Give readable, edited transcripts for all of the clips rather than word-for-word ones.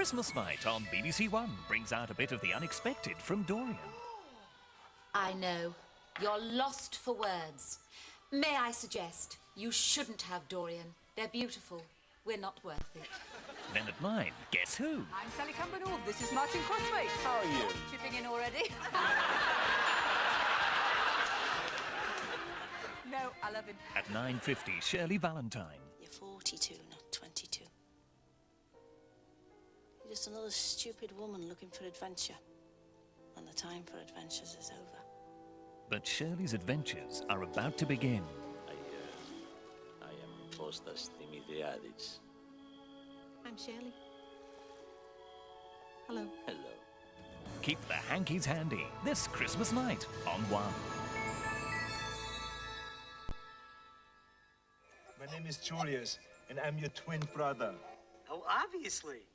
Christmas night on BBC1 brings out a bit of the unexpected from Dorian. I know. You're lost for words. May I suggest you shouldn't have Dorian. They're beautiful. We're not worth it. Then at 9, guess who? I'm Sally Cambernauld. This is Martin Crosswaite. How are you? Chipping in already? No, I love him. At 9:50, Shirley Valentine. You're 42, not 22. You're just another stupid woman looking for adventure. And the time for adventures is over. But Shirley's adventures are about to begin. I am Forsyth Timidiadis. I'm Shirley. Hello. Hello. Keep the hankies handy this Christmas night on 1. My name is Julius, and I'm your twin brother. Oh, obviously.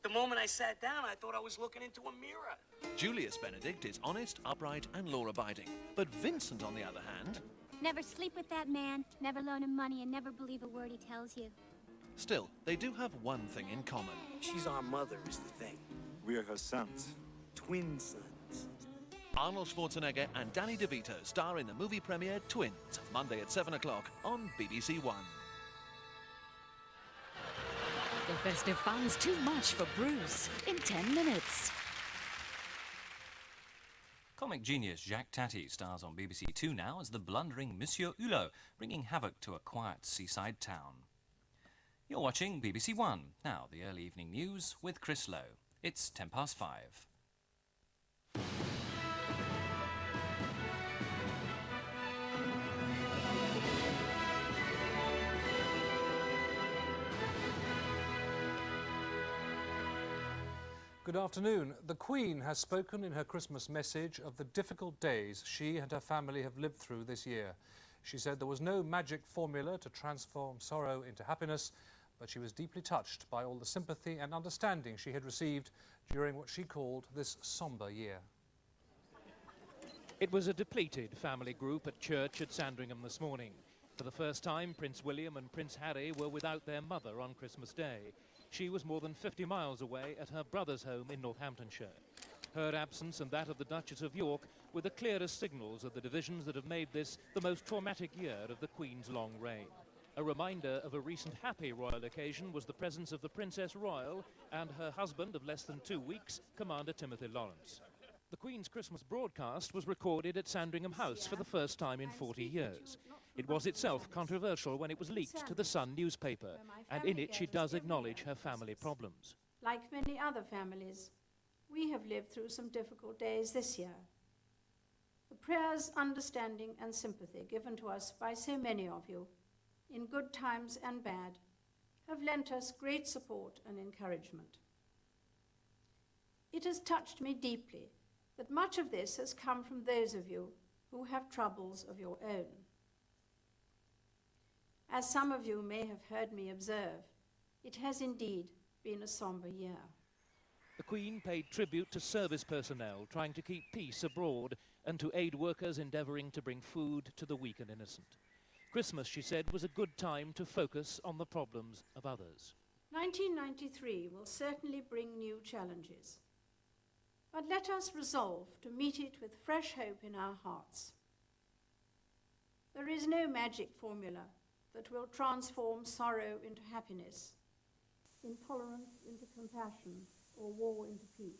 The moment I sat down, I thought I was looking into a mirror. Julius Benedict is honest, upright, and law-abiding. But Vincent, on the other hand... Never sleep with that man, never loan him money, and never believe a word he tells you. Still, they do have one thing in common. She's our mother, is the thing. We are her sons. Twin sons. Arnold Schwarzenegger and Danny DeVito star in the movie premiere Twins, Monday at 7 o'clock on BBC1. The festive fun's too much for Bruce in 10 minutes. Comic genius Jacques Tati stars on BBC 2 now as the blundering Monsieur Hulot, bringing havoc to a quiet seaside town. You're watching BBC 1. Now, the early evening news with Chris Lowe. It's 5:10. Good afternoon. The Queen has spoken in her Christmas message of the difficult days she and her family have lived through this year. She said there was no magic formula to transform sorrow into happiness, but she was deeply touched by all the sympathy and understanding she had received during what she called this sombre year. It was a depleted family group at church at Sandringham this morning. For the first time, Prince William and Prince Harry were without their mother on Christmas Day. She was more than 50 miles away at her brother's home in Northamptonshire. Her absence and that of the Duchess of York were the clearest signals of the divisions that have made this the most traumatic year of the Queen's long reign. A reminder of a recent happy royal occasion was the presence of the Princess Royal and her husband of less than 2 weeks, Commander Timothy Lawrence. The Queen's Christmas broadcast was recorded at Sandringham House for the first time in 40 years. It was itself controversial when it was leaked to the Sun newspaper, and in it she does acknowledge her family problems. Like many other families, we have lived through some difficult days this year. The prayers, understanding and sympathy given to us by so many of you, in good times and bad, have lent us great support and encouragement. It has touched me deeply that much of this has come from those of you who have troubles of your own. As some of you may have heard me observe, it has indeed been a sombre year. The Queen paid tribute to service personnel trying to keep peace abroad and to aid workers endeavouring to bring food to the weak and innocent. Christmas, she said, was a good time to focus on the problems of others. 1993 will certainly bring new challenges, but let us resolve to meet it with fresh hope in our hearts. There is no magic formula that will transform sorrow into happiness, intolerance into compassion, or war into peace.